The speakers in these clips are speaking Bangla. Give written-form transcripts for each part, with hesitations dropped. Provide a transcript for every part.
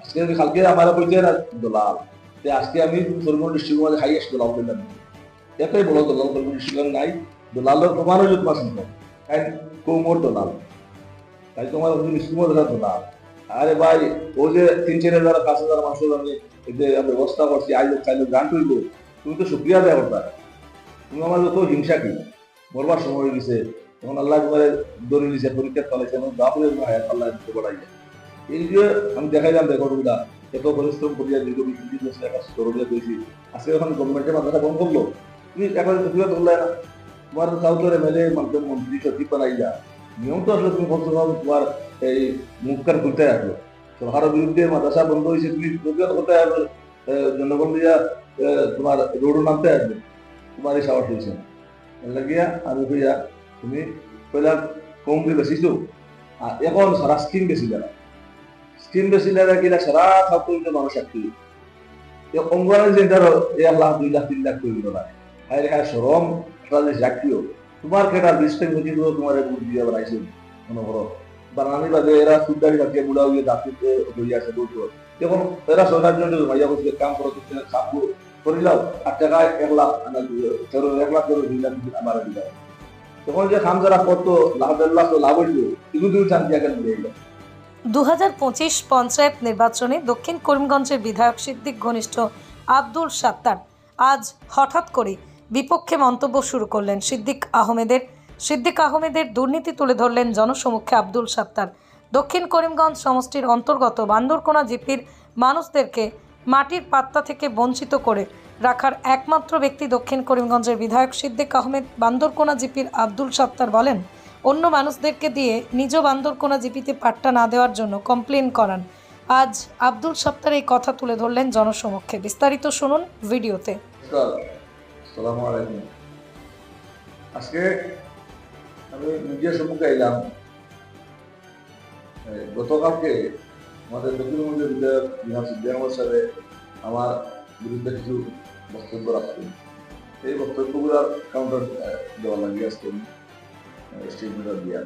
আজকে কালকে আমার কইতে দলাল আজকে আমি করিমগঞ্জ ডিস্ট্রিক্টের মধ্যে হাইয়েস্ট দলাল পেলাম, এতই বড় দলাল করিমগঞ্জ ডিস্ট্রিক্টের নাই। দলালের প্রমাণ হইল তোমার সম্ভব, তাই কৌমর দলাল, তাই তোমার ডিস্ট্রিক্টের মধ্যে দলাল। আরে ভাই ও যে 3-4 হাজার 5 হাজার মানুষের আমি ব্যবস্থা করছি, আইলো চাইলো গান টইব, তুমি তো শুক্রিয়া দেয় করতা। তুমি আমার যত হিংসা কি মরবার সময় হয়ে গেছে, তখন আল্লাহ তোমার দৌড়ে নিছে, পরীক্ষা চালাইছে, আমার বাপরে হায়াত আল্লাহ দিতে বাড়াই। এই যে আমি দেখাইলাম রেকর্ডগুলা, এত পরিশ্রম করিয়া দীর্ঘ 20 বছর কাজ করে করেছি, আজকে যখন গভর্নমেন্টের মাথাটা বন্ধ করলো, তুমি এখন তুলে ধরলে না, তোমার চাও করে মেলে মাধ্যম মন্ত্রী সচিব বানাইলা, নিয়ম তো আসলে তুমি বলছো তোমার এই মুখ কান খুলতে আসলো, সরকারের বিরুদ্ধে মাদ্রাসা বন্ধ হয়েছে, তুমি প্রতিবাদ করতে আসবে, জনগণ দিয়া তোমার রোডও নামতে আসবে, তোমার এই সাহস হয়েছে লাগিয়া আমি কইয়া তুমি কইলা কম দিয়ে বেশিছো, আর এখন সারা স্কিম বেশি যারা স্কিম বেশি লাগা কিনা সারা ছাত্র মানুষ একটি অঙ্গনের যে ধরো 1 লাখ 2 লাখ 3 লাখ করে না, হায় রেখা সরম একটা যে জাতীয় তোমার কেটা 20 বুঝি তোমার বুট দিয়ে বানাইছে মনে করো বানানি বাদে এরা সুদারি বাকি বুড়া হয়ে দাঁতে হয়ে আছে দুটো, যখন এরা সরকার জন্য ভাইয়া বসে কাম করতে কাম করিলাম, আর টাকা 1 লাখ 1 লাখ করে 2 লাখ আমার দিলাম, তখন যে খাম যারা কত লাখ 1.5 লাখ লাভ হইল, এগুলো শান্তি আগে নিয়ে এলো। 2025 পঞ্চায়েত নির্বাচনে দক্ষিণ করিমগঞ্জের বিধায়ক সিদ্দিক ঘনিষ্ঠ আব্দুল সাত্তার আজ হঠাৎ করে বিপক্ষে মন্তব্য শুরু করলেন। সিদ্দিক আহমেদের দুর্নীতি তুলে ধরলেন জনসমক্ষে আব্দুল সাত্তার। দক্ষিণ করিমগঞ্জ সমষ্টির অন্তর্গত বান্দরকোনা জিপির মানুষদেরকে মাটির পাত্তা থেকে বঞ্চিত করে রাখার একমাত্র ব্যক্তি দক্ষিণ করিমগঞ্জের বিধায়ক সিদ্দিক আহমেদ। বান্দরকোনা জিপির আব্দুল সাত্তার বলেন, অন্য মানুষদেরকে দিয়ে নিজ বান্দরকোনা জিপিতে পাট্টা না দেওয়ার জন্য কমপ্লেন করান। আজ আব্দুল সাত্তার এই কথা তুলে ধরলেন জনসমক্ষে। বিস্তারিত শুনুন ভিডিওতে। আসসালামু আলাইকুম। আজকে আমি মিডিয়ার সম্মুখে এলাম, গতকালকে আমাদের দক্ষিণবঙ্গের বিধায়ক বিধান সিদ্দিক আহমদ সাহেব আমার বিরুদ্ধে কিছু বক্তব্য রাখছেন, এই বক্তব্যগুলোর কাউন্টার দেওয়া লাগিয়ে আজকে স্টেটমেন্ট দিয়া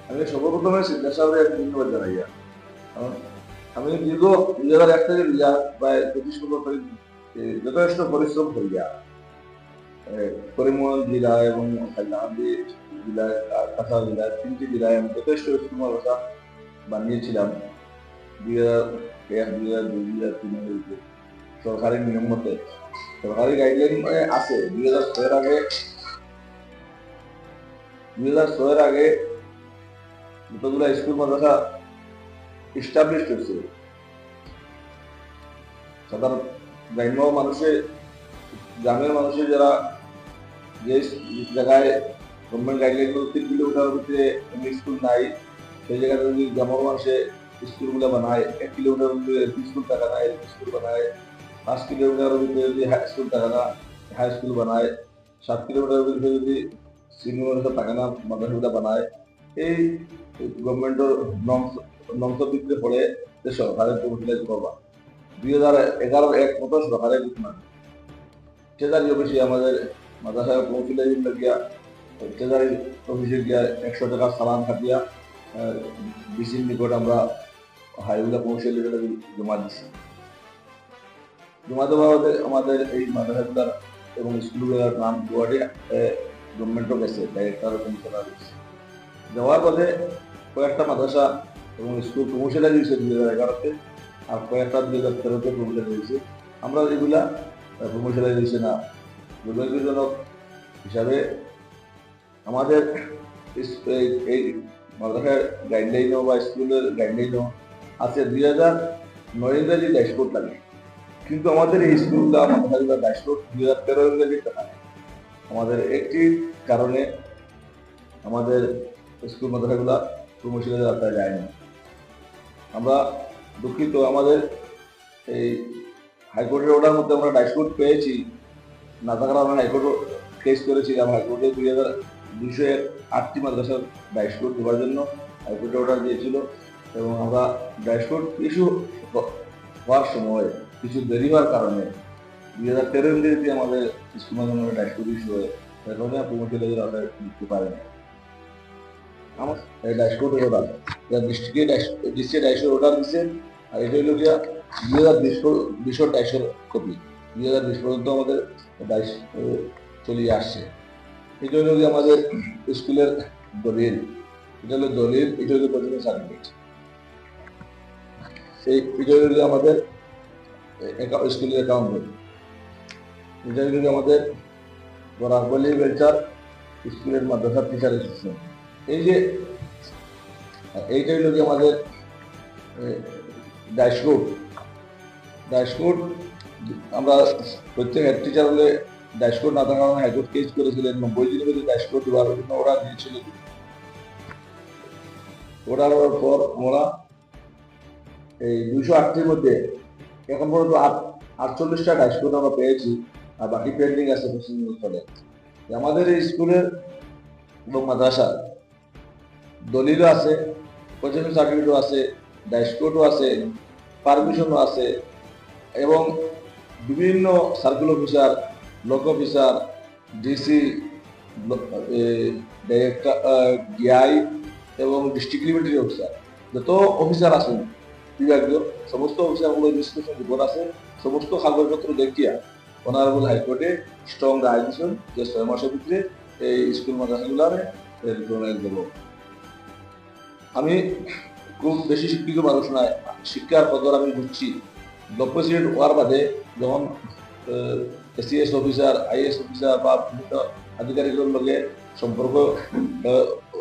আমি সর্বপ্রথমে সিদ্দিক সাহেবের ধন্যবাদ জানাইয়া, কারণ আমি দীর্ঘ 2001 থেকে দিয়া প্রায় 25 বছর ধরে যথেষ্ট পরিশ্রম করিয়া করিমগঞ্জ জেলা এবং হাইলাকান্দি জেলায় কাঁচা জেলায় 3টি জেলায় আমি যথেষ্ট স্কুল মাদ্রাসা বানিয়েছিলাম। 2001, 2002, 2003 সরকারি নিয়ম মতে, সরকারি গাইডলাইন আছে। 2006 আগে যতগুলো স্কুল মাদ্রাসা ইস্টাবলিশ হয়েছে, সাধারণ গ্রামের মানুষের যারা যে জায়গায় গভর্নমেন্ট গাইডলাইন 3 কিলোমিটার ভিতরে স্কুল নাই, সেই জায়গায় যদি গ্রামের মানুষে স্কুলগুলো বানায়, 1 কিলোমিটার ভিতরে স্কুল টাকা না স্কুল বানায়, 5 কিলোমিটার ভিতরে যদি হাই স্কুল টাকা না হাই স্কুল বানায়, 7 কিলোমিটার ভিতরে যদি সিনিয়র টাকা না মাদ্রাসাগুলো বানায়, এই গভর্নমেন্টের নমস ভিতরে পড়ে যে সরকারের কমিটিলাইজ করবা। 2011 মতো সরকারের ঘোষণা ট্রেজারি অফিসে আমাদের মাদ্রাসায় কমিটিলাইজ লাগিয়া ট্রেজারি অফিসে গিয়া 100 টাকা সালান কাটিয়া ডিসির নিকট আমরা হাইগুলা পৌঁছে জমা দিচ্ছি। জমা দেওয়া আমাদের এই মাদ্রাসাগুলার এবং স্কুলগুলোর নাম গুয়াহাটি গভর্নমেন্টও গেছে, ডাইরেক্টর কমিশনার গেছে। যাওয়ার পথে কয়েকটা মাদ্রাসা এবং স্কুল প্রমোশনাল দিয়েছে 2011-তে, আর কয়েকটা 2013-তে প্রমোশনাল দিয়েছে। আমরা এগুলা প্রমোশনাল দিয়েছে না, দুর্ভাগ্যজনক হিসাবে আমাদের এই মাদ্রাসার গাইডলাইনও বা স্কুলের গাইডলাইনও আছে 2009 ইংরেজি ড্যাশবোর্ড লাগে, কিন্তু আমাদের এই স্কুলটা মাদ্রাসাগুলোর ড্যাশবোর্ড 2013 ইংরেজি টাকা। আমাদের একটি কারণে আমাদের স্কুল মাদ্রাসাগুলা প্রমোশনের রাস্তায় যায়নি। আমরা দুঃখিত, আমাদের এই হাইকোর্টের অর্ডার মধ্যে আমরা ড্যাশবোর্ড পেয়েছি, না থাকার আমরা হাইকোর্ট কেস করেছিলাম। হাইকোর্টে 2208টি মাদ্রাসার ড্যাশবোর্ড দেওয়ার জন্য হাইকোর্টে অর্ডার দিয়েছিল, এবং আমরা ড্যাশবোর্ড ইস্যু হওয়ার সময় কিছু দেরি হওয়ার কারণে 2013 ইংরেজিতে আমাদের স্কুল মাধ্যমে ড্যাশবোর্ড ইস্যু হয়ে সেখানে প্রমোশনের আমরা নিতে পারিনি। আমার ড্যাশবোর্ডের অর্ডার ডিস্ট্রিক্টে ড্যাশবোর্ড অর্ডার দিচ্ছে, আর এটা হইল গিয়া 2020 কপি 2020 পর্যন্ত আমাদের চলিয়ে আসছে। এটা হইল গিয়ে আমাদের স্কুলের দলিল, এটা হলো দলিল, এটা হলো প্রয়োজনীয় সার্টিফিকেট। এটা হইল গিয়ে আমাদের স্কুলের অ্যাকাউন্ট বই, এটা হইল গিয়ে আমাদের বরাকবলি বেলচার স্কুলের মাদ্রাসা টিচার অ্যাসোসিয়েশন। এই যে এইটা হইল গিয়ে আমাদের ড্যাশবোর্ড আমরা প্রত্যেক হেড টিচার হলে ড্যাশবোর্ড না থাকার কারণে হাইকোর্ট কেস করেছিলেন 90 দিনের মধ্যে ড্যাশবোর্ড দেওয়ার জন্য ওরা দিয়েছিল। ওরা পর আমরা এই 208-টির মধ্যে এখন পর্যন্ত 48টা ড্যাশবোর্ড আমরা পেয়েছি, আর বাকি পেন্ডিং আছে ফলে। আমাদের এই স্কুলের এবং মাদ্রাসা দলিলও আছে, প্রয়োজনীয় সার্টিফিকেটও আছে, ড্যাশবোর্ডও আছে, পারমিশনও আছে, এবং বিভিন্ন circle officer, block officer, DC, director, DI এবং ডিস্ট্রিক্ট লিমিটেড অফিসার, যত অফিসার আছেন বিভাগীয় সমস্ত অফিসারগুলো বিশ্লেষণ রিপোর্ট আছে। সমস্ত কাগজপত্র দেখিয়া অনারেবল হাইকোর্টে স্ট্রং রায় দিয়েছেন যে 6 মাসের ভিতরে এই স্কুল মাদ্রাসাগুলারে দেব। আমি খুব বেশি শিক্ষিত মানুষ নয়, শিক্ষার কদর আমি বুঝছি। ব্লক প্রেসিডেন্ট হওয়ার বাদে যখন এসিএস অফিসার, আইএস অফিসার বা বিভিন্ন আধিকারিকের লগে সম্পর্ক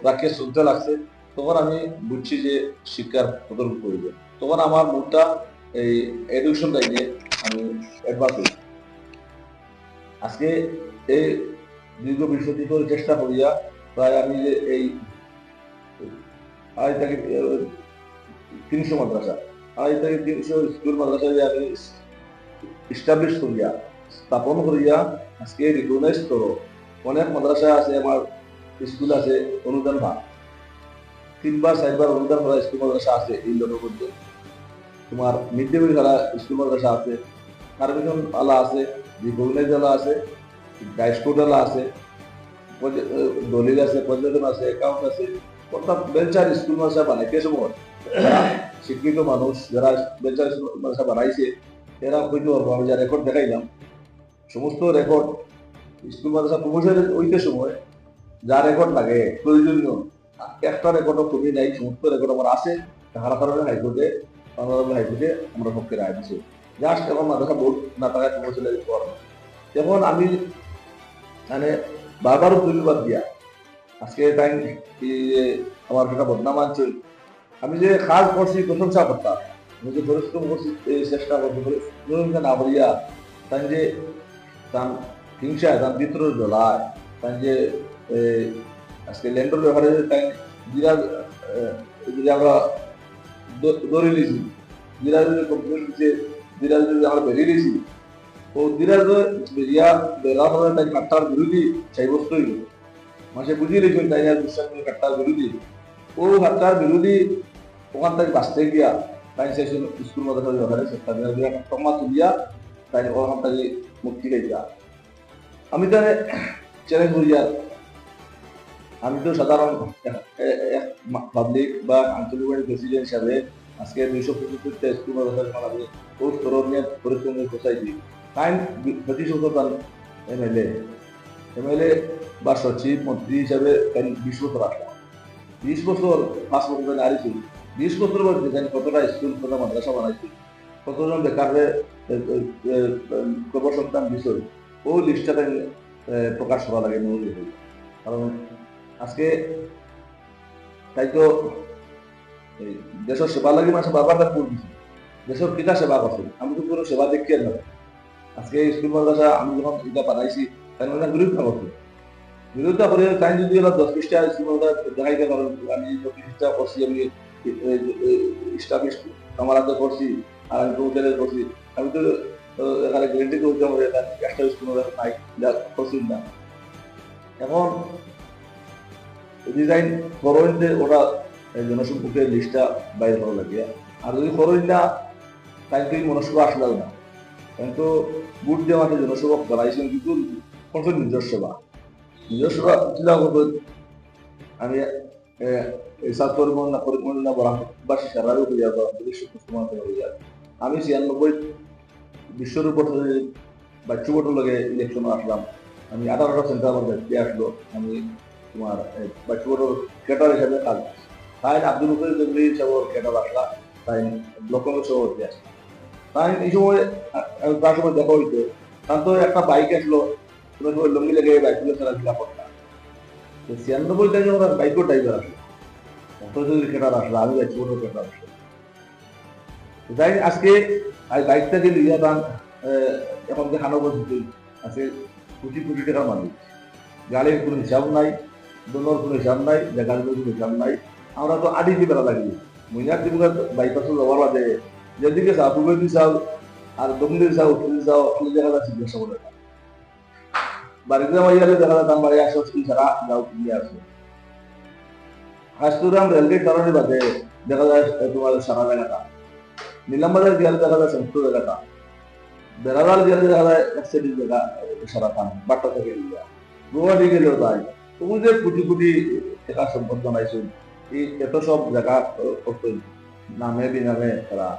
রাখে চলতে লাগছে, তখন আমি বুঝছি যে শিক্ষার কদর প্রয়োজন। তখন আমার মুখটা এই এডুকেশন লাইনে আমি অ্যাডভান্স হই। আজকে এই দীর্ঘ 20 বছর চেষ্টা করিয়া প্রায় আমি যে এই আজ থেকে 300 মাদ্রাসা, আজ থেকে 300 স্কুল মাদ্রাসা যে আমি ইস্টাবলিশ করিয়া স্থাপন করিয়া আজকে রিকগনাইজ করো। অনেক মাদ্রাসা আছে, আমার স্কুল আছে অনুদান ভাগ 3-4বার অনুদান করা স্কুল মাদ্রাসা আছে। এই লোকের মধ্যে তোমার মিড ডে মিল করা স্কুল মাদ্রাসা আছে, পারমিশন আলা আছে, রিকগনাইজ আলা আছে, ড্যাশবোর্ড আলা আছে, দলিল আছে, পর্যটন আছে, অ্যাকাউন্ট আছে। অর্থাৎ বেলচার স্কুল মাদ্রাসা বানাইতে সময় শিক্ষিত মানুষ যারা বেলচার স্কুল মাদ্রাসা বানাইছে এরা হইতে পারবো। আমি যা রেকর্ড দেখাইলাম সমস্ত রেকর্ড স্কুল মাদ্রাসা প্রমোশন ওইতে সময় যা রেকর্ড লাগে প্রয়োজনীয় একটা রেকর্ডও কমই নাই, সমস্ত রেকর্ড আমার আছে। তাহার কারণে হাইকোর্টে অনারেবল হাইকোর্টে আমরা পক্ষে রায় দিচ্ছি। জাস্ট এখন মাদ্রাসা বোর্ড না থাকায় প্রমোশন এখন আমি মানে বারবার ধন্যবাদ দিয়া আজকে টাইম আমার একটা বদনাম আনছিল। আমি যে কাজ করছি প্রশংসা করতাম, আমি যে পরিশ্রম করছি চেষ্টা করছি প্রশংসা না করিয়া তাই যে তার হিংসায় তার বিদ্রোহ জ্বলায় তাই যে আজকে ল্যান্ডের ব্যাপারে তাই বিরাজ যদি আমরা ধরে নিয়েছি, বিরাজ কমপ্লেন দিচ্ছে, বিরাজ যদি আমরা বেরিয়ে দিয়েছি ও বিরাজ বেরিয়া বেলা হলে তাই কাট্টার বিরোধী সাব্যস্ত হইল। মানুষে বুঝিয়ে দিয়েছেন তাই আর বিশ্বাস করে কাট্টার বিরোধী, ও কাট্টার বিরোধী ওখান থেকে বাঁচতে গিয়া তাই সেই স্কুল মাদ্রাসা ব্যাপারে চেষ্টা ক্ষমা তুলিয়া তাই ওখান থেকে মুক্তি পেয়ে। আমি তাহলে চ্যালেঞ্জ করি, আর আমি তো সাধারণ পাবলিক বা আঞ্চলিক প্রেসিডেন্ট হিসাবে আজকে 275টা স্কুল মাদ্রাসার বানাবে বহু স্তরণীয় পরিশ্রম সোসাইটি তাই 25 বছর তার এমএলএ বা সচিব মন্ত্রী হিসাবে 20 বছর আসলাম। 20 বছর 5 বছর হারিয়েছি। 20 বছর মধ্যে কতটা স্কুল কতটা মাদ্রাসা বানাইছি, কতজন বেকারের কর্মসংস্থান বিষয় ও লিস্টটা প্রকাশ করা লাগে মৌলিক। কারণ আজকে তাই তো দেশের সেবা লাগে মানুষ বারবার তার ভোট দিচ্ছে, দেশের পিতা সেবা করছে। আমি তো কোনো সেবা দেখি আর না। আজকে স্কুল মাদ্রাসা আমি যখন এটা বানাইছি তাই মানে বিরোধিতা করছে, বিরোধিতা করে তাই যদি 10-20টা স্কুল মাদ্রাসা দেখাইতে পারেন আমি 25টা করছি, আমি আমার হাতে করছি আর আমি কৌশলে করছি, আমি তো এখানে গ্যারেন্টি করতে হবে একটা স্কুল মাদ্রাসা নাই করছি না। এখন ডিজাইন করইতে ওটা জনসম্পর্কের লিস্টটা বাইরে করা লাগে, আর যদি করই না তাই তো মনস্ক আসলাম না। কিন্তু বুট দিয়ে আমাকে জনসেবক বানাইছেন, কিন্তু কত নিজস্ব সেবা চিন্তা করবেন। আমি এই ছাত্র পরিমণ্ডল বাসী সারারও হয়ে যাবে হয়ে যাবে। আমি 96 বিশ্বর উপর বাচ্চু ভোটের লগে ইলেকশন আসলাম। আমি 18টা সেন্টার আমার ব্যক্তি আসলো। আমি তোমার বাচ্চু ভোটের ক্যাটার হিসাবে কাজ তাই আব্দুল মুকির চৌধুরী হিসাবে ক্যাটার আসলা, তাই ব্লক কংগ্রেস সভাপতি আসলাম। তাই এই সময় তার সময় দেখা হইতো, তার তো একটা বাইক আসলো, তুমি সময় লঙ্গি লেগে বাইকগুলো খেলাধুলা করতাম। 96 তাই যখন বাইকও ড্রাইভার আসলো, চৌধুরী ক্যাটার আসলো, আমি বাচ্চু ভোটের ক্যাটার আসলো। তাই আজকে বাইকটা যে লিয়া দান এখন যে হানো বলছি আছে কোটি কোটি টাকার মালিক, গাড়ির কোনো হিসাব নাই, দোনোর কোনো হিসাব নাই, জায়গার কোনো হিসাব নাই। আমরা তো আদি দিয়ে বেড়া লাগি মহিলার জীবনের বাইপাসও যাওয়ার বাদে যেদিকে যাও পূর্বে দিয়ে যাও আর দক্ষিণ দিকে যাও উত্তর দিকে যাও আসলে দেখা যাচ্ছে জিজ্ঞাসা করে বাড়িতে মাইয়ালে দেখা যায় দাম বাড়ি আসো ছাড়া যাও কিনে আসো। হাসতুরাম রেলগেট কারণে বাদে দেখা যায় তোমার সারা জায়গাটা নীলামবাজার গেলে দেখা যায় সমস্ত জায়গাটা, বেড়াদার গেলে দেখা যায় একসাইড জায়গা সারা কাম বাট্টা থেকে গুয়াহাটি গেলেও তাই। তুমি যে কোটি কোটি টাকা সম্পদ বানাইছো, এই এত সব জায়গা নামে বিনামে তারা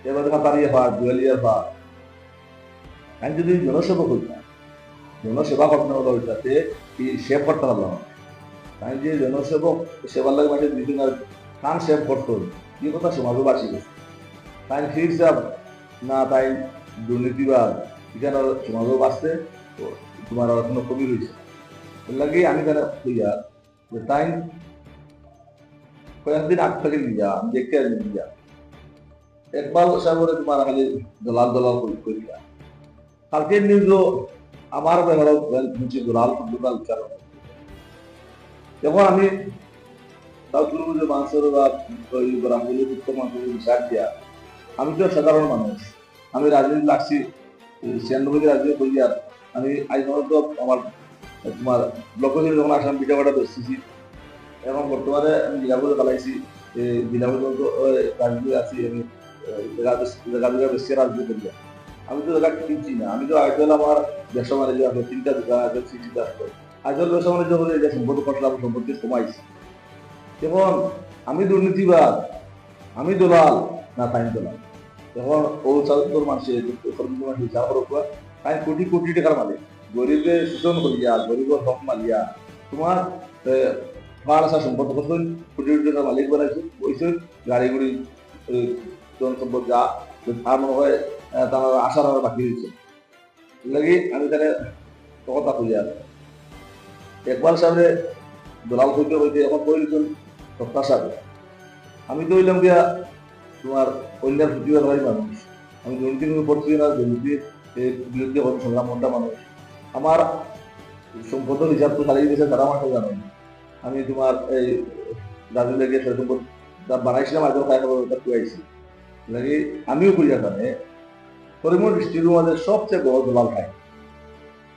এবার কাতারিয়ে পা জুয়েলিয়ার পা আমি যদি জনসেবক হইতাম, জনসেবা করতে হলো ওইটাতে সেভ করতে পারলাম না। তাই যে জনসেবক সেবার লাগে মাঠে বিভিন্ন কান সেভ করতো কি কথা সমাজও বাঁচি গেছে। তাই হিসাব না তাই দুর্নীতিবাদ এখানে সমাজও বাঁচতে তোমার এখনো কমই রয়েছে। এর লাগে আমি কেন হইয়া যে তাই কয়েকদিন আগ থেকে নিয়া আমি দেখতে নিয়া একবার সাগরে তোমার খালি দলাল দলাল করিয়া কালকে নিউজও আমার ব্যাপারে দলাল দলাল কারণ যখন আমি যে মানুষের বা উত্তম মানুষের বিচার দিয়া আমি তো সাধারণ মানুষ, আমি রাজনীতি লাগছি 96 রাজনীতি করিয়া আমি আজ তো আমার তোমার ব্লক যখন আসলাম পিঠাপাটা বেসতেছি, এখন বর্তমানে আমি জেলাগুলো চালাইছি, জেলাগুলো রাজনীতি আছি, আমি জায়গা বেশি রাজনীতি করি। আমি তো জায়গা কিনছি না, আমি তো আইজল আমার ব্যবসা বাণিজ্য আছে, 3টা দোকান আছে, সিটি আসতো আইজল ব্যবসা বাণিজ্য করে এটা সম্পত্তি করলাম, সম্পত্তি কমাইছি। এখন আমি দুর্নীতিবাদ, আমি দলাল না তাই দলাল। এখন ও চার মানুষের হিসাব করা তাই কোটি কোটি টাকার মালিক, গরিবের শোষণ করিয়া গরিবের হক মালিয়া তোমার ভাড় আসা সম্পদ করছেন, কোটি কোটি টাকার মালিক বানাইছে, ওইসব গাড়ি গুড়ি জন সম্পদ যা আর মনে হয় তার আশার আর বাকি হয়েছে। লাগে আমি তাহলে কথা খুঁজে আর একবার সামনে দলাল করতে হইতে এখন বলছেন সপ্তাহ সাথে আমি তো হইলাম গিয়া তোমার অন্যার প্রতিবাদ হয় মানুষ, আমি দুর্নীতি পড়ছি না, দুর্নীতির বিরুদ্ধে সংগ্রাম মনটা মানুষ। আমার সম্পদের হিসাব তো চালিয়ে দিয়েছে তারা আমার জানো। আমি তোমার এই রাজু লেগে সম্পদ বানাইছিলাম আজও খাই খাবার খুয়াইছি লাগে আমিও করি জানে করিমগঞ্জ ডিস্ট্রিক্টের মধ্যে সবচেয়ে বড় দলাল খাই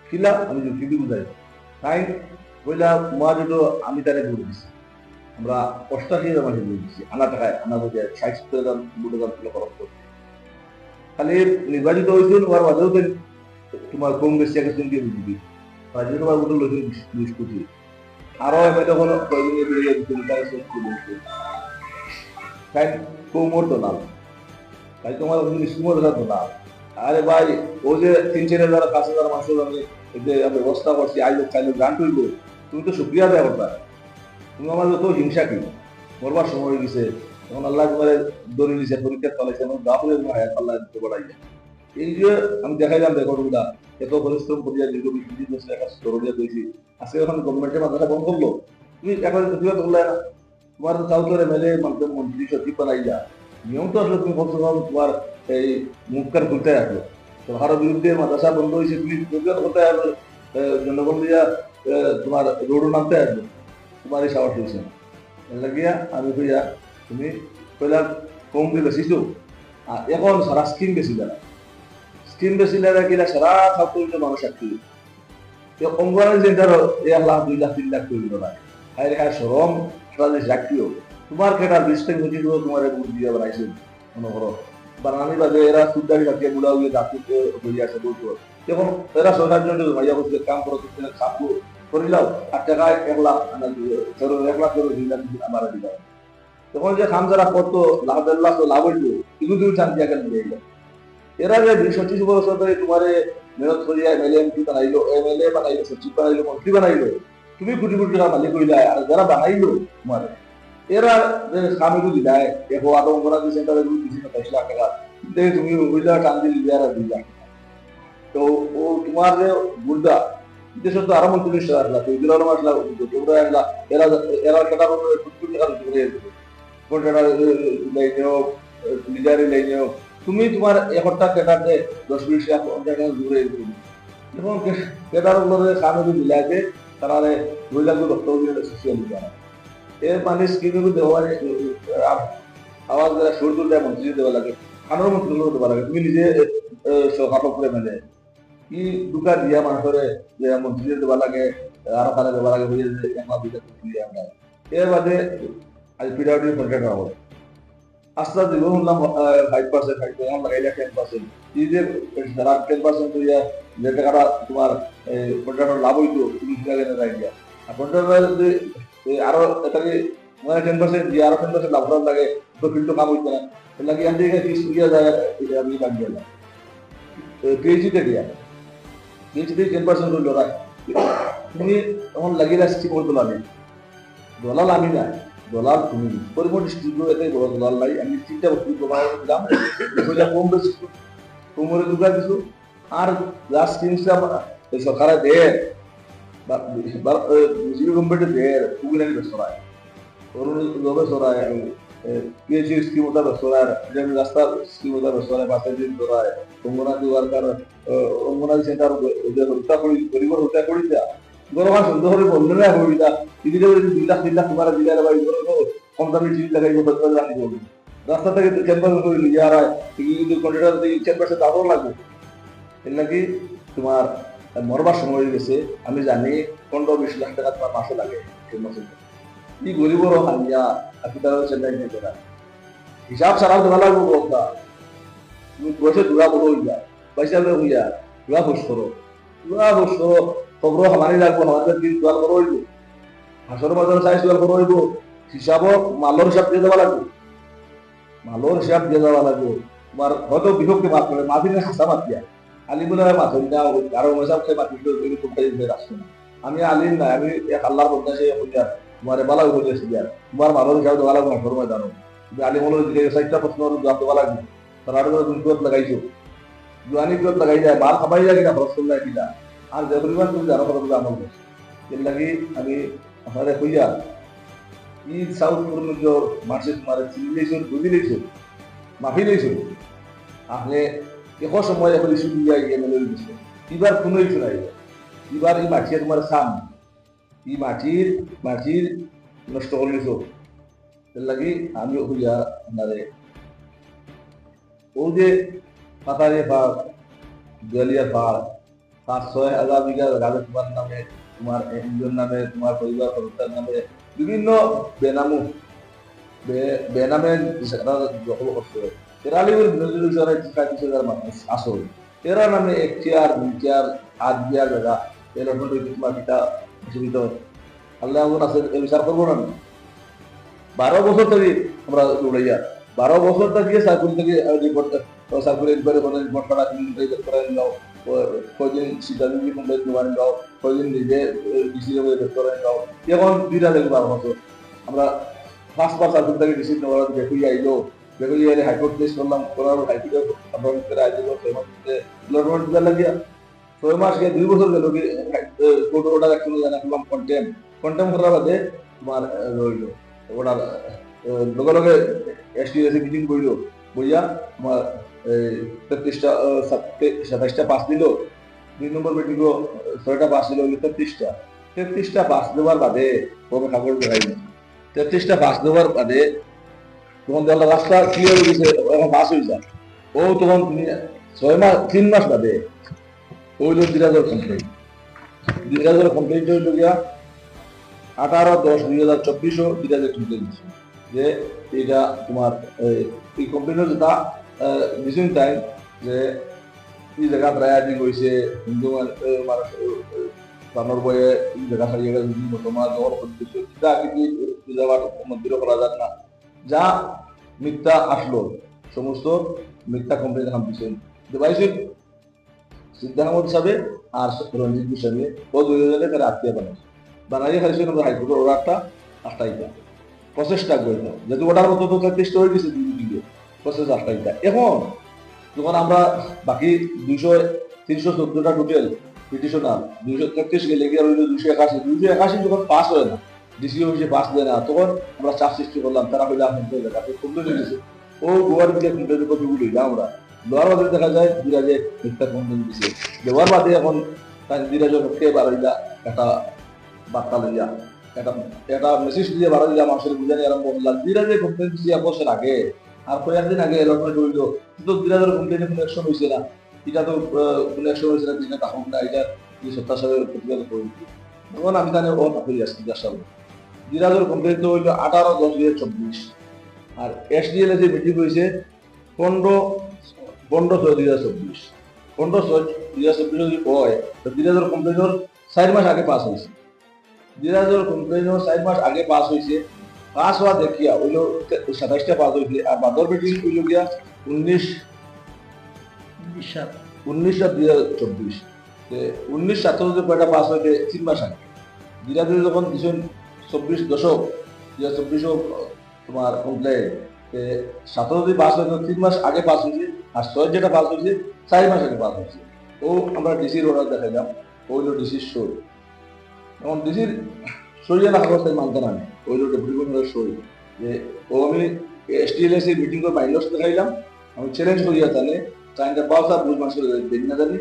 খিলা আমি যুক্তি বুঝাই তাই বইলা মা দুটো আমি তারে ঘুরে দিচ্ছি, আমরা 88,000 মানুষ ঘুরে দিচ্ছি আনা টাকায় আনা বোঝে 60,000 খরচ করছি। খালি নির্বাচিত হয়েছিল তোমার মাঝেও তোমার কংগ্রেস চেয়ারপারসন দিয়ে বুঝবি রাজ্য তোমার উঠে লইছিল 20 কোটি, আরো এমএলএ কোনো কয়েকদিন বেরিয়ে তাই কোমর দলাল, তাই তোমার স্কুমর দলাল। আরে ভাই ও যে 3-4 হাজার 5,000 মানুষের আমি ব্যবস্থা করছি আইলো চাইলো গ্রান্ট হইব, তুমি তো শুক্রিয়া দেয় করতা, তুমি আমার তো হিংসা কি মরবার সময় হয়ে গেছে, এখন আল্লাহ তোমার দৌড়ে নিছে পরীক্ষা চালাইছে এবং গা হয়ে হায়াত আল্লাহ দিতে বাড়াই যায়। এই যে আমি দেখাইলাম রেকর্ডগুলা এত পরিশ্রম করিয়া দীর্ঘ 20 বছর একটা স্তরিয়া দিয়েছি, আজকে এখন গভর্নমেন্টের মাথাটা বন্ধ করলো, তুমি এখন প্রতিবাদ করলে না, তোমার সাউথের এমএলএ মন্ত্রী সচিব বানাই যা নিয়ম তো আসলে তুমি কমসে কম তোমার এই মুখকার খুলতে আসবে, সরকারের বিরুদ্ধে মাদ্রাসা বন্ধ হয়েছে তুমি প্রতিবাদ করতে আসবে, জনগণ দিয়া তোমার রোডও নামতে আসবে, তোমার এই সাহস হয়েছে না। লাগিয়া আমি কইয়া তুমি কইলা কম দিয়ে বেশি তো আর এখন সারা স্কিম বেশি দেয়, স্কিম বেশি দেয় কিনা সারা ছাত্র মানুষ একটি অঙ্গনের সেন্টার 1 লাখ 2 লাখ 3 লাখ তৈরি করা হয় রেখা সরম সারা রাখিও তোমার কেটা 20 টাকা বুঝি দেবো তোমার বুঝ দিয়ে বানাইছে মনে করো বানানি বাদে এরা সুদারি রাখিয়ে বুড়া হয়ে জাতিতে হয়ে আসে বলতো এখন এরা সরকার জন্য ভাইয়া বলছে কাম করো খাবো করিলাম 8 টাকায় 1 লাখ ধরো 1 লাখ ধরো 2 লাখ আমার দিলাম তখন যে খাম যারা কত লাভ তো লাভ হইলো এগুলো তুমি শান্তি আগে নিয়ে গেল এরা যে 20-25 বছর ধরে তোমার মেহনত করিয়া এমএলএ এমপি বানাইলো এমএলএ বানাইলো সচিব বানাইলো মন্ত্রী বানাইলো তুমি কোটি কোটি টাকা মালিক হইলা আর যারা বানাইলো তোমার এরা যে স্বামীকে দিলায় দেখো আদৌ ওরা যে সেন্টারে দিয়েছিল 22 লাখ টাকা দেখে তুমি হইলা টান দিলি আর 2 লাখ তো ও তোমার যে বুর্দা দেশে তো আরো মন্ত্রী আসলা তো এগুলো আসলা তোমরা আসলা এরা এরা টাকা কোটি টাকা করে কন্ট্রাক্টর লাইনেও লিডারি লাইনেও তুমি তোমার একটা কেটাতে 10-20 লাখ টাকা দূরে এবং কেটার উপরে কামে মিলাইতে তারা 2 লাখ রক্ত সোশিয়াল মিডিয়া এর মানে স্কিমে দেওয়া আওয়াজ দ্বারা সুর তুলতে মন্ত্রী দেওয়া লাগে খানোর মন্ত্রী দেওয়া লাগে তুমি নিজে সকাপ করে মেলে কি দুকা দিয়া মানুষের যে মন্ত্রী দেওয়া লাগে আরো কালে দেওয়া লাগে বুঝে যে আমার দুইটা দিয়ে আমরা এর বাদে আজ পিডাব্লিউ কন্ট্রাক্টর হবে আস্তে আস্তে শুনলাম 5% 5% লাগাইলে 10% এই যে যারা 10% হইয়া যে টাকাটা তোমার কন্ট্রাক্টর লাভ হইতো তুমি সেটা কেন যাই দিয়া আর কন্ট্রাক্টর যদি আরো এটাকে মানে 10% দিয়ে আরো 10% লাভ লাগে তো কিন্তু কাম হইতো না এর লাগে আমি কি সুবিধা যায় আমি লাগিয়ে না পিএইচডি দিয়া পিএইচডি 10% হইলো রাখ তুমি তখন লাগিয়ে আসছি বলতো লাগে দলাল আমি না দলাল তুমি পরিমল ডিস্ট্রিক্ট এতে বড় দলাল নাই আমি 3টা বস্তু প্রমাণ দিলাম কইলা কম বেশি তোমরে দুগা দিছো আর লাস্ট স্কিমটা এই সরকারে দেয় বা জিরো গভর্নমেন্ট দেয় তুমি নাকি সরায় অরুণ লোবে সরায় পিএইচডি স্কিম ওটা সরায় যেন রাস্তা স্কিম ওটা সরায় বাসে দিন সরায় অঙ্গনাদি ওয়ার্কার অঙ্গনাদি সেন্টার যে হত্যা করি পরিবার হত্যা করি যা গরমা সুন্দর করে বললে না হইতা ইদিকে 2 লাখ 3 লাখ তোমার দিলার ভাই কম দামি চিজ লাগাইবো দরকার জানি বলি রাস্তা থেকে ক্যাম্পাস করে নিয়ে আর কিন্তু কন্ট্রাক্টর দিয়ে 10% দাও লাগবে এর লাগি তোমার মরবার সময় হয়ে গেছে আমি জানি 15-20 লাখ টাকা তোমার মাসে লাগে এই মাসে এই গরিবরও হারিয়া আপনি তারা চেন্নাই নিয়ে করা হিসাব ছাড়াও দেওয়া লাগবে বলতা তুমি বসে দূরা বড় হইয়া পয়সা হইয়া দূরা হোস করো খবর হামানি লাগবো আমাদের দিন দোয়াল করো হইব হাসর বাজার সাইজ দোয়াল করো হইব হিসাবও মালর হিসাব দিয়ে দেওয়া লাগবে মালর হিসাব দিয়ে দেওয়া লাগবে তোমার হয়তো বিভক্তি মাছ করে মাঝিনে হাসা মাত দিয়া আলিম বলে মাছ হই না আরো মশাব খেয়ে মাছ আসছে না আমি আলিম না আমি এক আল্লাহর বন্ধা সে হইয়ার তোমার বালা হয়ে গেছে দিয়া তোমার মালর হিসাব দেওয়া লাগবে হাসর ময় জানো তুমি আলিম হলো দিকে 60টা প্রশ্ন জবাব দেওয়া লাগবে তার আরো তুমি লাগাইছো জোয়ানি লাগাই যায় মাল খাবাই যায় কিনা খরচ করলে কিনা আর যে পরিমাণ তুমি জানো কথা বলে আমল করছো এর লাগি আমি আপনারা কইয়া ই সাউথ পূর্ণজোর মাসে তোমার চিনি লেইছো বুঝি লেইছো মাফি লেইছো আপনি এখন সময় এখন ইস্যু দিয়া গিয়ে মেলে দিচ্ছে এবার কোনো ইস্যু নাই এবার এই মাটিয়ে তোমার সাম এই মাটির নষ্ট করে দিছো এর লাগি আমি কইয়া আপনারে ও যে পাতারে পাক দেয়ালিয়া পাক 5-6 হাজার বিঘা জায়গা তোমার নামে তোমার একজন নামে তোমার পরিবার সদস্যের নামে বিভিন্ন বেনামে দখল করতে হবে এরা আলিমের বিরোধী 30,000 মানুষ আসল এরা নামে 1 চেয়ার 2 চেয়ার 8 চেয়ার জায়গা এর মধ্যে তোমার কিটা জীবিত আল্লাহ আছে এই বিচার করবো না 12 বছর ধরে আমরা লড়াইয়া 12 বছর থেকে সাইকুল থেকে রিপোর্ট সাইকুল একবারে কোনো রিপোর্ট করা করে নাও কদিন সিদ্ধান্ত কমপ্লিট করে নাও কদিন নিজে ডিসিশন করে নাও এখন 2টা থেকে 12 বছর আমরা ফার্স্টবার সাইকুল থেকে ডিসিশন নেওয়ার দেখি আইলো দেখি এর হাইকোর্ট কেস করলাম করার হাইকোর্ট আন্দোলন করে আইলো 6 মাস লড়মান দিতে লাগিয়া 6 মাস গিয়ে 2 বছর গেল কোর্ট অর্ডার অ্যাকশন জানালাম কন্টেম করার বাদে তোমার রইলো ওটা লগে লগে এসটিএসি মিটিং করলো বইয়া তোমার 27টা পাস দিল 2 নম্বর মিটিং 6টা পাস দিল 33টা পাস দেওয়ার বাদে কবে কাগজ দেখাইনি 33টা পাস দেওয়ার বাদে তখন দেখলাম রাস্তা ক্লিয়ার হয়ে গেছে এখন পাস হয়ে যায় ও তখন তুমি 3 মাস বাদে ওইল 2000 কমপ্লিট হইল গিয়া 18-10-2024 বিরাজে তুলতে দিচ্ছে যে এটা তোমার এই কমপ্লেনের যেটা ডিসিশন টাইম যে এই জায়গা রায়াজিং হয়েছে হিন্দু মানুষ বানর বয়ে জায়গা হারিয়ে গেছে বিভিন্ন তোমার দর করতেছে যা কিছু পূজাবার মন্দির করা যাক না যা মিথ্যা আসলো সমস্ত মিথ্যা কমপ্লেন হাম দিচ্ছেন দেবাইশিক সিদ্ধান্ত হিসাবে আর রঞ্জিত হিসাবে ও দুজনে তারা আত্মীয় বানাইয়ে খাইছেন আমরা হাইকোর্টের অর্ডারটা আটটাইটা প্রসেসটা গইটা যেহেতু অর্ডার মতো তো চেষ্টা হয়ে গেছে দুই দিকে প্রসেস আটটাইটা এখন যখন আমরা বাকি 314টা টোটাল পিটিশনার 233 গেলে গিয়ে রইল 281 যখন পাস হয় না ডিসি অফিসে পাস দেয় না তখন আমরা চাপ সৃষ্টি করলাম তারা হইলে আপনাদের জায়গাতে কমপ্লেন হয়ে গেছে ও গোয়ার দিকে কমপ্লেনের কপিগুলি না আমরা লোয়ার বাদে দেখা যায় বিরাজে মিথ্যা কমপ্লেন দিছে দেওয়ার বাদে এখন বিরাজের পক্ষে বাড়াইলা একটা বার্তা লইয়া একটা মেসেজ দিয়ে বাড়া দিলাম মানুষের বুঝানি আরম্ভ করলাম বিরাজে কমপ্লেন দিছি এক বছর আগে আর কয়েকদিন আগে এলাকায় রইল কিন্তু বিরাজের কমপ্লেনে কোনো অ্যাকশন হয়েছে না এটা তো কোনো অ্যাকশন হয়েছে না দিনে তাহলে না এটা যে সত্তা সাহেবের প্রতিবাদ করি তখন আমি তাহলে ও হয়ে আসছি যার সাথে বিরাজের কমপ্লেন তো হইল 18/10/2024 আর এসডিএল যে মিটিং হয়েছে 15/6/2024 15/6/2024 যদি হয় তো বিরাজের কমপ্লেনের 4 মাস আগে পাস হয়েছে বিরাজের কমপ্লেনের 4 মাস আগে পাস হয়েছে পাস হওয়া দেখিয়া হইল 27টা পাস হয়েছে আর বাদর মিটিং হইল গিয়া 19/2024 19/7 কয়টা পাস হয়েছে 3 মাস আগে বিরাজের যখন 24 তোমার কমপ্লেন 17 যদি পাস হয়েছে 3 মাস আগে পাস হয়েছে আর 6 যেটা পাস হয়েছে 4 মাস আগে পাস হয়েছে ও আমরা ডিসির অর্ডার দেখাইলাম ওইলো ডিসির সই এখন ডিসির সইয়া না কাগজ মানতে না ওইলো ডেপুটি গভর্নরের সই যে ও আমি এসটিএলএস এর মিটিং করে মাইনস দেখাইলাম আমি চ্যালেঞ্জ করিয়া তাহলে টাইমটা পাওয়া আর 2 মাসের দেখি না জানি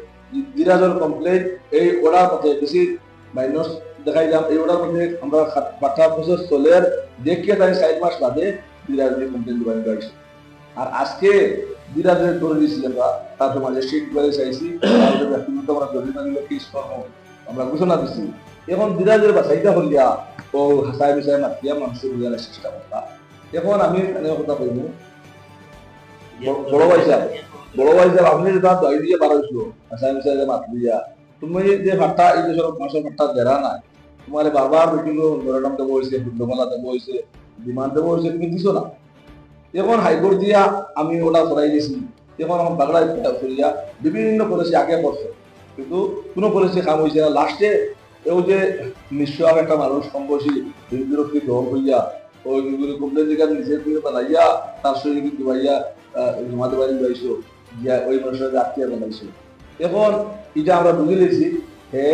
বিরাজের কমপ্লেন এই অর্ডার মধ্যে ডিসি মাইনস দেখাইলাম এই অর্ডার মধ্যে আমরা 18 বছর চলে দেখিয়ে তাই 4 মাস বাদে বিরাজের কমপ্লেন দিবাই গাইছে আর আজকে বিরাজের করে দিয়েছিলাম তারপর ম্যাজিস্ট্রেট বলে চাইছি আমাদের ব্যক্তিগত আমরা জরিমানা নিলে কেস করবো আমরা ঘোষণা দিচ্ছি এখন বিরাজের বাসাইটা হলিয়া ও হাসাই বিষয় মাতিয়া মানুষের বোঝানোর চেষ্টা করতা এখন আমি কথা বলবো বড় ভাই সাহেব আপনি যে তার দই দিয়ে বাড়া হয়েছিল হাসাই বিষয় মাত দিয়া তুমি যে ভাট্টা এই যে সব মাসের ভাট্টা দেরা নাই তোমার বারবার মিটিং নরনাম দেবো হয়েছে বুদ্ধমালা দেবো হয়েছে বিমান দেবো হয়েছে তুমি দিছো না এখন হাইকোর্ট দিয়া আমি ওটা করাই দিয়েছি এখন আমার বাংলায় করিয়া বিভিন্ন পলিসি আগে করছে কিন্তু কোনো পলিসি কাম হয়েছে না লাস্টে এও যে নিশ্চয় একটা মানুষ কম বয়সী বিরক্তি গ্রহণ করিয়া ওই কমপ্লেন জায়গা নিজে করে বানাইয়া তার সঙ্গে কিন্তু ভাইয়া জমাতে বাড়ি যাইছো গিয়া ওই মানুষের আত্মীয় বানাইছো এখন এটা আমরা বুঝে নিয়েছি হে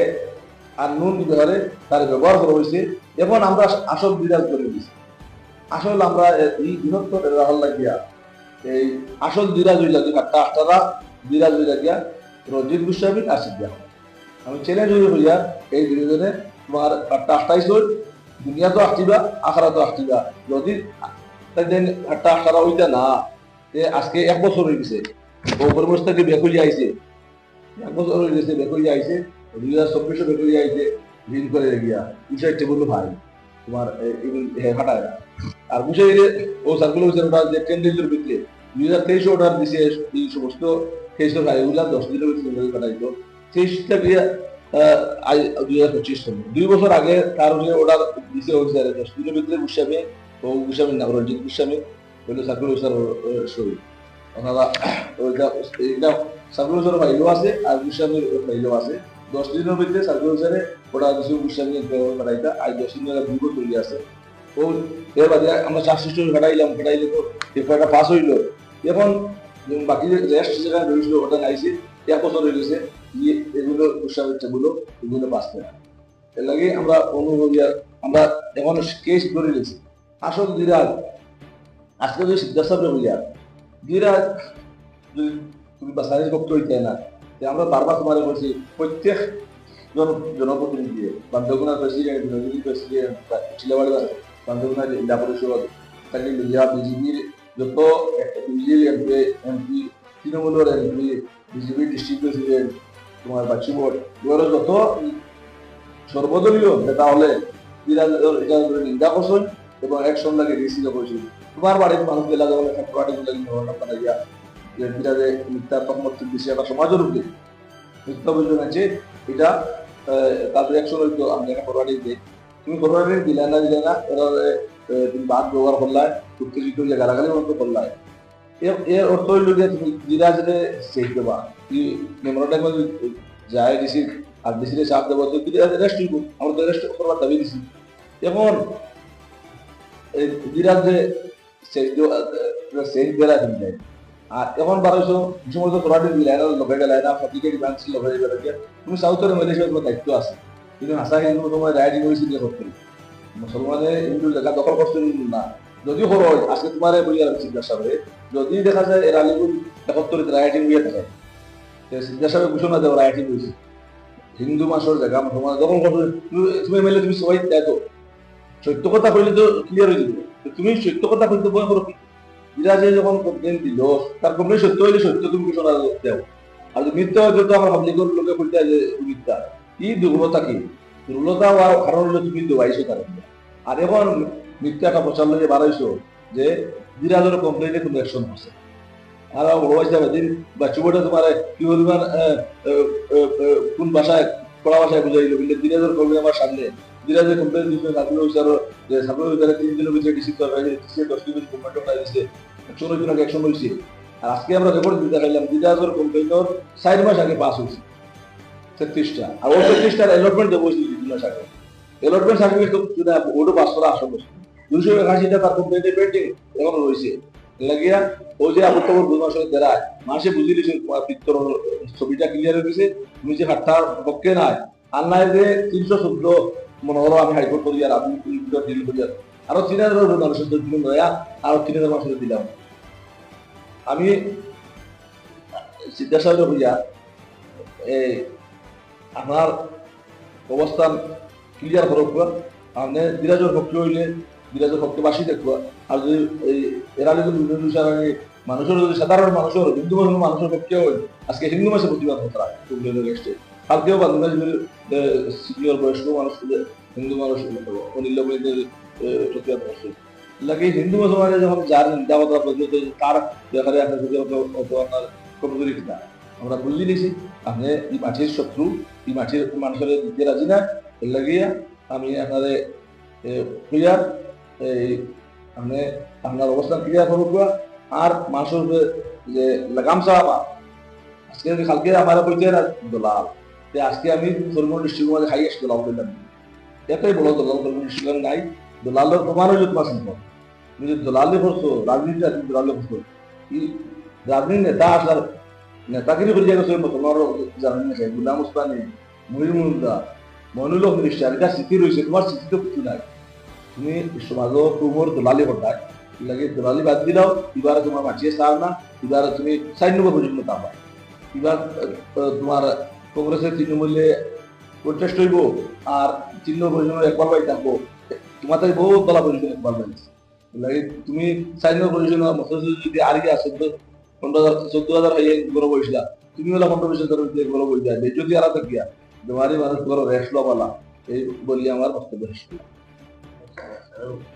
আর নুন ব্যবহারে তার ব্যবহার করা হয়েছে এখন আমরা আসল বিরাজ করে দিয়েছি আসল আমরা এই বৃহত্তর রাহল লাগিয়া এই আসল বিরাজ হয়ে যাবে আটটা বিরাজ হয়ে যাগিয়া রঞ্জিত গোস্বামী আর সিদ্ধান্ত আমি চ্যালেঞ্জ হইয়া এই দুজনে তোমার 28 দুনিয়া তো আসছিবা আখড়া তো আসছিবা যদি তাদের 18 হইতা না আজকে 1 বছর হয়ে গেছে ও পরিবেশ থেকে বেকুলিয়া আইছে 1 বছর হয়ে গেছে বেকুলিয়া আইছে 2024 বেকুলিয়া আইছে ঋণ করে গিয়া বিষয় টেবুল ভাই তোমার হাঁটায় আর বুঝে ও সার্কুলার অর্ডার যে 10 দিনের ভিতরে 2023 অর্ডার দিছে এই সমস্ত কেস গাড়িগুলা 10 দিনের ভিতরে পাঠাইতো 23টা গিয়া 2025 2 বছর আগে তার অর্ডার দিছে অফিসার 10 দিনের ভিতরে গোস্বামী না রঞ্জিত গোস্বামী বলে সার্কুলার সই ওনারা ওইটা সার্কুলার ফাইলও আছে আর গোস্বামীর ফাইলও আছে 10 দিনের ভিতরে সার্কুলারে ওটা দিছে গোস্বামী পাঠাইতা আর 10 দিনের দুটো তৈরি আছে ও এর বাদে আমরা 4 ঘটাইলে তো পেপারটা পাস হইলো এখন বাকি যে রেস্ট যেটা রয়েছিল ওটা নাইছে 1 বছর হয়ে গেছে এগুলো গোস্বামীগুলো এগুলো পাসবে না এর লাগে আমরা আমরা এখন কেস ধরে নিয়েছি আসল বিরাজ আজকে যদি সিদ্ধার্থ হইয়া বিরাজ যদি তুমি বাসারে ভক্ত হইতে না আমরা বারবার তোমার বলছি প্রত্যেক জনপ্রতিনিধি বান্ধবনার প্রেসিডেন্ট বিরোধী প্রেসিডেন্ট চিলাবাড়ি বান্ধবনা জেলা পরিষদ তাকে মিলিয়া বিজেপির যত বিজেপি এমপি তৃণমূলের এমপি বিজেপি ডিস্ট্রিক্ট প্রেসিডেন্ট তোমার বাচ্চু বোর্ড এগুলো যত সর্বদলীয় নেতা হলে এটা নিন্দা করছেন এবং একশন লাগে রিসিভ করছেন তোমার বাড়ির মানুষ গেলা যখন একটা পার্টি গিয়া বিরাজে মিথ্যা তহমত দিচ্ছে একটা সমাজের উপরে মিথ্যা অভিযোগ আছে এটা তাদের অ্যাকশন হইতো আমি একটা ফরওয়ার্ডিং দিই, তুমি ফরওয়ার্ডিং দিলে না এরা তুমি বাদ ব্যবহার করলায়, উত্তেজিত হয়ে গালাগালি মতো করলায়, এর অর্থ হইল যে তুমি বিরাজরে সেই দেবা, কি মেমোরাটার মধ্যে যায় ডিসি আর ডিসিরে চাপ দেবো তো বিরাজ রেস্ট হইব, আমরা তো রেস্ট করবার দাবি দিছি। এখন এই বিরাজে সেই বেড়া কিন্তু আর এখন বারোশো সময় তো ফরওয়ার্ডিং দিলে না লগে গেলে না ফটিকের ব্রাঞ্চ লগে গেলে তুমি সাউথের মালয়েশিয়ার কোনো দায়িত্ব আছে, কিন্তু হাসা হিন্দু তোমার রাইডিং হয়েছে দিয়ে করতে মুসলমানে হিন্দু জায়গা দখল করছেন না, যদিও হয় আজকে তোমার বইয়ার জিজ্ঞাসা করে যদি দেখা যায় এর আলিগুল ৭১ রাইটিং হয়ে থাকে জিজ্ঞাসা ঘোষণা দেওয়া রাইটিং হয়েছে হিন্দু মাসের জায়গা মুসলমান দখল করছে, তুমি মেলে তুমি সবাই দেয় তো সত্য কথা কইলে তো ক্লিয়ার হয়ে যাবে, তুমি সত্য কথা কইতে বই করো বিরাজে যখন কমপ্লেন দিল তার কমপ্লেন সত্য হইলে সত্য তুমি ঘোষণা দেও, আর যদি মিথ্যা হয়তো তো আমার পাবলিকের লোকে কইতে যে মিথ্যা, কি দুর্বলতা কি দুর্বলতা হওয়ার কারণ হলো তুমি দেওয়াইছো তার, আর এখন মিথ্যা একটা প্রচার লগে বাড়াইছো যে বিরাজের কমপ্লেনে কোনো অ্যাকশন হচ্ছে, আর বড় দিন বা চুবটা তোমার কি পরিমাণ কোন ভাষায় কড়া ভাষায় বুঝাইলো বললে বিরাজের কমপ্লেন আমার সামনে বিরাজের কমপ্লেন দিচ্ছে সাবুল বিচারও যে সাবুল বিচারে 3 দিনের ভিতরে ডিসি তো হয়ে দিচ্ছে 10 দিনের কমেন্টটা দিচ্ছে 16 দিন আগে অ্যাকশন হয়েছে, আর আজকে আমরা রেকর্ড দিতে দেখাইলাম বিরাজের কমপ্লেনের 4 মাস আগে পাস হয়েছে 36টা, আর ওই 36টার অ্যালটমেন্ট দেবো 2 মাস আগে, অ্যালটমেন্ট সার্টিফিকেট তো ওটা পাস করা আসল 281টা তার কমপ্লেন্টে পেন্ডিং এখন রয়েছে লাগিয়া ওই যে আবু তবর 2 মাস আগে দেরায় মাসে বুঝিয়ে দিয়েছে পিত্তর ছবিটা ক্লিয়ার হয়ে গেছে, তুমি যে হাটটার পক্ষে নাই আর নাই যে 314 মনে করো আমি হাইকোর্ট করি আর আমি ডিল করি আরো 3000 মানুষের দিন দয়া আরো 3000 মানুষের দিলাম, আমি জিজ্ঞাসা করিয়া এই আপনার অবস্থান ক্লিয়ার করব, আপনি বিরাজের পক্ষে হইলে বিরাজের পক্ষে বাসী দেখবো, আর যদি এই এরালি মানুষের যদি সাধারণ মানুষের হিন্দু মুসলমান মানুষের পক্ষে হয় আজকে হিন্দু মাসে প্রতিবাদ করা গেছে, কালকেও সিনিয়র বয়স্ক মানুষ হিন্দু মানুষ অনিল্যদের প্রতিবাদ করছে লাগে হিন্দু মুসলমানের যখন যার নিন্দাবতা পর্যন্ত তার ব্যাপারে আপনার যদি আপনার কমজোরি কিনা আমরা বুঝিয়ে নিয়েছি, আপনি এই মাটির শত্রু এই মাটির মানুষের দিতে রাজি না, এর লাগিয়ে আমি আপনাদের ক্লিয়ার এই আপনি আপনার অবস্থান ক্লিয়ার করব, আর মানুষের যে লাগামসা আমার আজকে কালকে আমার কইতে দলাল আজকে আমি সরমন ডিস্ট্রিক্টের মধ্যে হাইয়েস্ট দলাল করলাম, এটাই বলো দলাল সরমন ডিস্ট্রিক্টের নাই, দলালের প্রমাণ হইল তোমার সম্ভব, তুমি যদি দলালে করছো রাজনীতি দলালে করছো এই রাজনীতি নেতা আসার নেতাগিরি করে গেছে তোমার জানেন না গুলাম উসমানী মহির মুন্দা মনুল মিনিস্টার এটা স্মৃতি রয়েছে, তোমার স্মৃতিতে কিছু নাই, তুমি সমাজ তোমার দলালি করতে লাগে দলালি বাদ দিলাও এবার তোমার মাছিয়ে চাও না, এবার তুমি 4 নম্বর পর্যন্ত পাবা, এবার তোমার কংগ্রেসের তৃণমূলে প্রচেষ্ট হইব আর 3 নম্বর পর্যন্ত একবার বাই থাকবো, তোমার তাই বহু দলা পর্যন্ত একবার বাই লাগে, তুমি 4 নম্বর পর্যন্ত যদি আর কি আসো 15,000-14,000 হয়ে গরব হয়েছিলা তুমি হলো 15,000 গরব হয়ে যায় যদি আর থাকিয়া তোমারই মানুষ গরব রেস্ট লবালা এই বলি আমার বক্তব্য।